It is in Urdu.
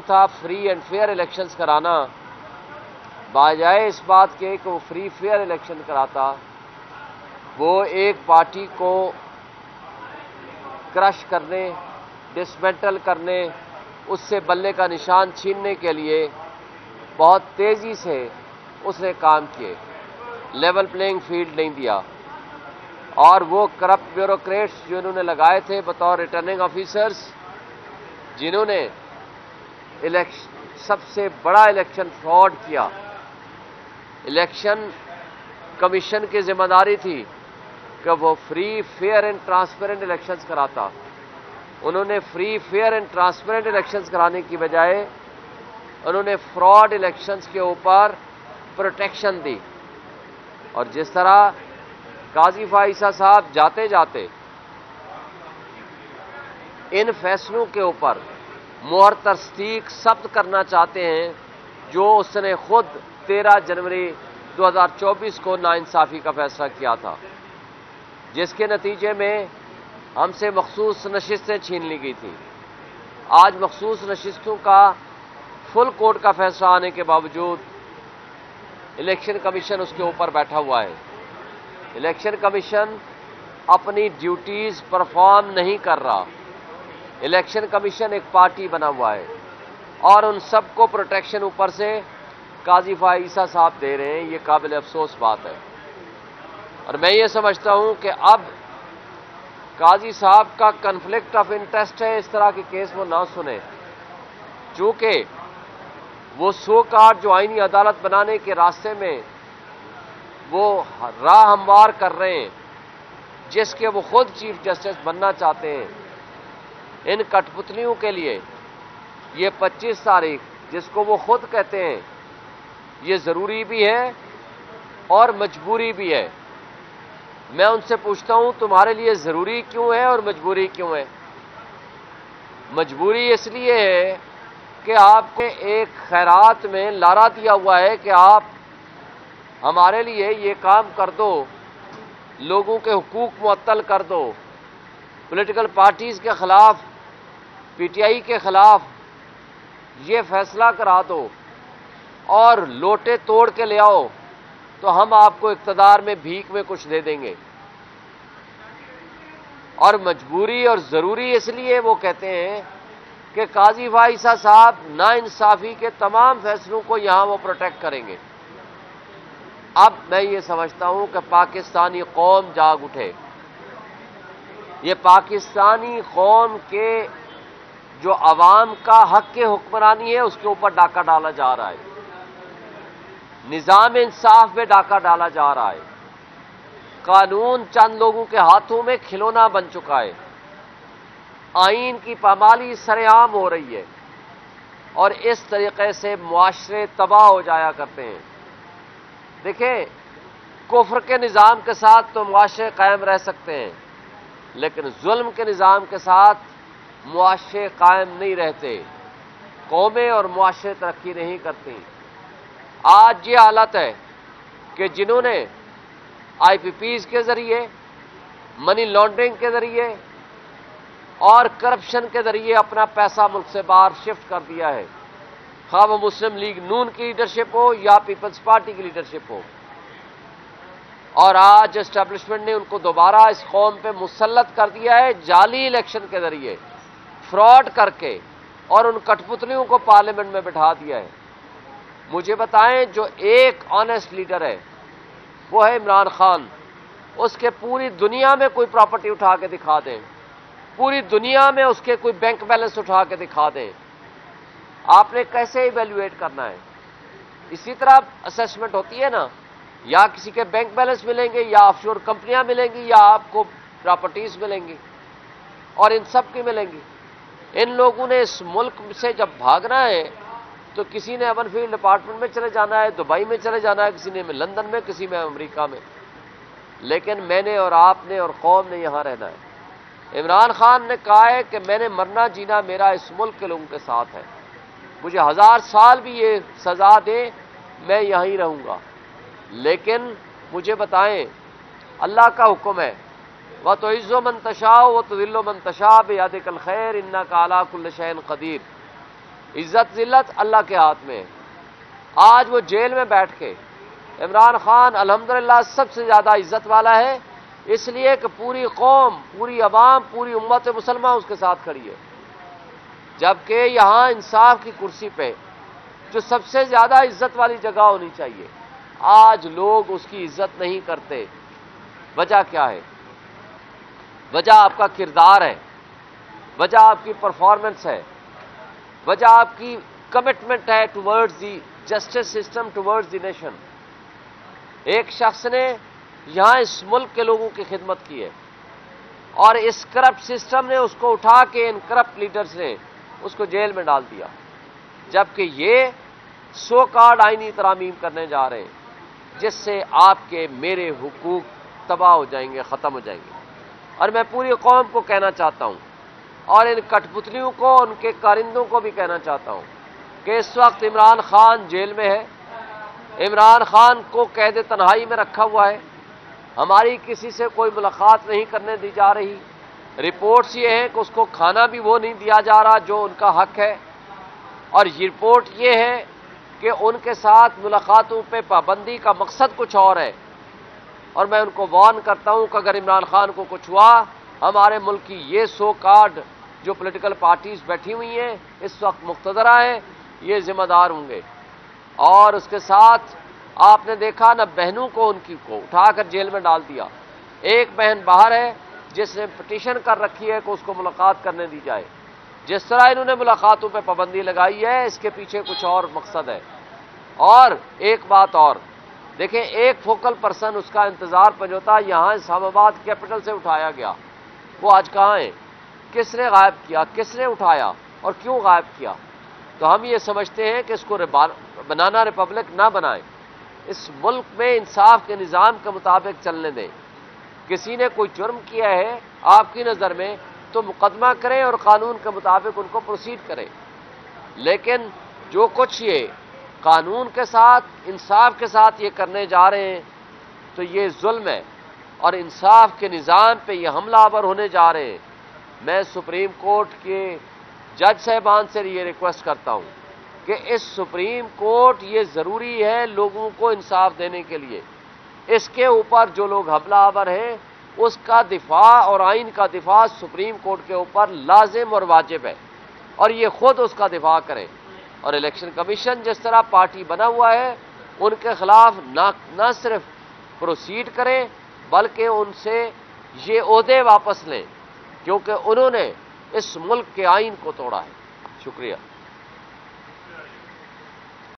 تھا فری اینڈ فیئر الیکشنز کرانا، بجائے اس بات کے کہ وہ فری فیئر الیکشن کراتا، وہ ایک پارٹی کو کرش کرنے، ڈسمنٹل کرنے، اس سے بلے کا نشان چھیننے کے لیے بہت تیزی سے اس نے کام کیے، لیول پلینگ فیلڈ نہیں دیا، اور وہ کرپٹ بیوروکریٹس جو انہوں نے لگائے تھے بطور ریٹرننگ آفیسرز، جنہوں نے سب سے بڑا الیکشن فراڈ کیا، الیکشن کمیشن کی ذمہ داری تھی کہ وہ free fair and transparent elections کراتا، انہوں نے free fair and transparent elections کرانے کی بجائے انہوں نے فراڈ الیکشنز کے اوپر پروٹیکشن دی، اور جس طرح قاضی فائزہ صاحب جاتے جاتے ان فیصلوں کے اوپر مہر تصدیق ثبت کرنا چاہتے ہیں جو اس نے خود 13 جنوری 2024 کو ناانصافی کا فیصلہ کیا تھا، جس کے نتیجے میں ہم سے مخصوص نشستیں چھین لی گئی تھیں۔ آج مخصوص نشستوں کا فل کورٹ کا فیصلہ آنے کے باوجود الیکشن کمیشن اس کے اوپر بیٹھا ہوا ہے۔ الیکشن کمیشن اپنی ڈیوٹیز پرفارم نہیں کر رہا، الیکشن کمیشن ایک پارٹی بنا ہوا ہے، اور ان سب کو پروٹیکشن اوپر سے قاضی فائزہ صاحب دے رہے ہیں۔ یہ قابل افسوس بات ہے، اور میں یہ سمجھتا ہوں کہ اب قاضی صاحب کا کنفلکٹ آف انٹرسٹ ہے اس طرح کے کیس وہ نہ سنیں، چونکہ وہ سو کارڈ جو آئینی عدالت بنانے کے راستے میں وہ راہ ہموار کر رہے ہیں، جس کے وہ خود چیف جسٹس بننا چاہتے ہیں، ان کٹ پتلیوں کے لیے یہ 25 تاریخ جس کو وہ خود کہتے ہیں یہ ضروری بھی ہے اور مجبوری بھی ہے۔ میں ان سے پوچھتا ہوں تمہارے لیے ضروری کیوں ہے اور مجبوری کیوں ہے؟ مجبوری اس لیے ہے کہ آپ نے ایک خیرات میں لارا دیا ہوا ہے کہ آپ ہمارے لیے یہ کام کر دو، لوگوں کے حقوق معطل کر دو، پولیٹیکل پارٹیز کے خلاف، پی ٹی آئی کے خلاف یہ فیصلہ کرا دو اور لوٹے توڑ کے لے آؤ تو ہم آپ کو اقتدار میں بھیک میں کچھ دے دیں گے۔ اور مجبوری اور ضروری اس لیے وہ کہتے ہیں کہ قاضی فائزہ صاحب ناانصافی کے تمام فیصلوں کو یہاں وہ پروٹیکٹ کریں گے۔ اب میں یہ سمجھتا ہوں کہ پاکستانی قوم جاگ اٹھے، یہ پاکستانی قوم کے جو عوام کا حق کے حکمرانی ہے اس کے اوپر ڈاکہ ڈالا جا رہا ہے، نظام انصاف میں ڈاکہ ڈالا جا رہا ہے، قانون چند لوگوں کے ہاتھوں میں کھلونا بن چکا ہے، آئین کی پامالی سر عام ہو رہی ہے، اور اس طریقے سے معاشرے تباہ ہو جایا کرتے ہیں۔ دیکھیں، کفر کے نظام کے ساتھ تو معاشرے قائم رہ سکتے ہیں، لیکن ظلم کے نظام کے ساتھ معاشرے قائم نہیں رہتے، قومیں اور معاشرے ترقی نہیں کرتی۔ آج یہ حالت ہے کہ جنہوں نے آئی پی پیز کے ذریعے، منی لانڈرنگ کے ذریعے اور کرپشن کے ذریعے اپنا پیسہ ملک سے باہر شفٹ کر دیا ہے، خواہ وہ مسلم لیگ نون کی لیڈرشپ ہو یا پیپلز پارٹی کی لیڈرشپ ہو، اور آج اسٹیبلشمنٹ نے ان کو دوبارہ اس قوم پہ مسلط کر دیا ہے جعلی الیکشن کے ذریعے، فراڈ کر کے، اور ان کٹ پتلیوں کو پارلیمنٹ میں بٹھا دیا ہے۔ مجھے بتائیں جو ایک آنیسٹ لیڈر ہے وہ ہے عمران خان، اس کے پوری دنیا میں کوئی پراپرٹی اٹھا کے دکھا دیں، پوری دنیا میں اس کے کوئی بینک بیلنس اٹھا کے دکھا دیں، آپ نے کیسے ایویلویٹ کرنا ہے؟ اسی طرح اسیسمنٹ ہوتی ہے نا، یا کسی کے بینک بیلنس ملیں گے، یا آف شور کمپنیاں ملیں گی، یا آپ کو پراپرٹیز ملیں گی، اور ان سب کی ملیں گی۔ ان لوگوں نے اس ملک سے جب بھاگنا ہے تو کسی نے اربن فیلڈ اپارٹمنٹ میں چلے جانا ہے، دبئی میں چلے جانا ہے، کسی نے لندن میں، کسی میں امریکہ میں، لیکن میں نے اور آپ نے اور قوم نے یہاں رہنا ہے۔ عمران خان نے کہا ہے کہ میں نے مرنا جینا میرا اس ملک کے لوگوں کے ساتھ ہے، مجھے 1000 سال بھی یہ سزا دے میں یہیں رہوں گا، لیکن مجھے بتائیں اللہ کا حکم ہے وَتُعِزُّ مَن تَشَاءُ وَتُذِلُّ مَن تَشَاءُ بِيَدِكَ الْخَيْرُ إِنَّكَ عَلَىٰ كُلِّ شَيْءٍ قَدِيرٌ۔ عزت ذلت اللہ کے ہاتھ میں ہے۔ آج وہ جیل میں بیٹھ کے عمران خان الحمدللہ سب سے زیادہ عزت والا ہے، اس لیے کہ پوری قوم، پوری عوام، پوری امت مسلمہ اس کے ساتھ کھڑی ہے، جبکہ یہاں انصاف کی کرسی پہ جو سب سے زیادہ عزت والی جگہ ہونی چاہیے، آج لوگ اس کی عزت نہیں کرتے۔ وجہ کیا ہے؟ وجہ آپ کا کردار ہے، وجہ آپ کی پرفارمنس ہے، وجہ آپ کی کمٹمنٹ ہے towards the justice system, towards the nation. ایک شخص نے یہاں اس ملک کے لوگوں کی خدمت کی ہے اور اس کرپٹ سسٹم نے اس کو اٹھا کے ان کرپٹ لیڈرز نے اس کو جیل میں ڈال دیا، جبکہ یہ سو کارڈ آئینی ترامیم کرنے جا رہے ہیں جس سے آپ کے میرے حقوق تباہ ہو جائیں گے، ختم ہو جائیں گے۔ اور میں پوری قوم کو کہنا چاہتا ہوں اور ان کٹ پتلیوں کو، ان کے کارندوں کو بھی کہنا چاہتا ہوں کہ اس وقت عمران خان جیل میں ہے، عمران خان کو قید تنہائی میں رکھا ہوا ہے، ہماری کسی سے کوئی ملاقات نہیں کرنے دی جا رہی، رپورٹس یہ ہیں کہ اس کو کھانا بھی وہ نہیں دیا جا رہا جو ان کا حق ہے، اور یہ رپورٹ یہ ہے کہ ان کے ساتھ ملاقاتوں پہ پابندی کا مقصد کچھ اور ہے۔ اور میں ان کو وارن کرتا ہوں کہ اگر عمران خان کو کچھ ہوا، ہمارے ملک کی یہ سو کارڈ جو پولیٹیکل پارٹیز بیٹھی ہوئی ہیں اس وقت مقتدرہ ہیں، یہ ذمہ دار ہوں گے۔ اور اس کے ساتھ آپ نے دیکھا نہ بہنوں کو ان کی کو اٹھا کر جیل میں ڈال دیا۔ ایک بہن باہر ہے جس نے پٹیشن کر رکھی ہے کہ اس کو ملاقات کرنے دی جائے۔ جس طرح انہوں نے ملاقاتوں پہ پابندی لگائی ہے، اس کے پیچھے کچھ اور مقصد ہے۔ اور ایک بات اور دیکھیں، ایک فوکل پرسن اس کا انتظار پنجوتا یہاں اسلام آباد کیپٹل سے اٹھایا گیا، وہ آج کہاں ہے؟ کس نے غائب کیا؟ کس نے اٹھایا اور کیوں غائب کیا؟ تو ہم یہ سمجھتے ہیں کہ اس کو بنانا ریپبلک نہ بنائیں، اس ملک میں انصاف کے نظام کے مطابق چلنے دیں۔ کسی نے کوئی جرم کیا ہے آپ کی نظر میں تو مقدمہ کریں اور قانون کے مطابق ان کو پروسیڈ کریں، لیکن جو کچھ یہ قانون کے ساتھ، انصاف کے ساتھ یہ کرنے جا رہے ہیں تو یہ ظلم ہے اور انصاف کے نظام پہ یہ حملہ آور ہونے جا رہے ہیں۔ میں سپریم کورٹ کے جج صاحبان سے یہ ریکویسٹ کرتا ہوں کہ اس سپریم کورٹ یہ ضروری ہے لوگوں کو انصاف دینے کے لیے، اس کے اوپر جو لوگ حملہ آور ہیں اس کا دفاع اور آئین کا دفاع سپریم کورٹ کے اوپر لازم اور واجب ہے، اور یہ خود اس کا دفاع کریں۔ اور الیکشن کمیشن جس طرح پارٹی بنا ہوا ہے ان کے خلاف نہ صرف پروسیڈ کریں بلکہ ان سے یہ عہدے واپس لیں، کیونکہ انہوں نے اس ملک کے آئین کو توڑا ہے۔ شکریہ۔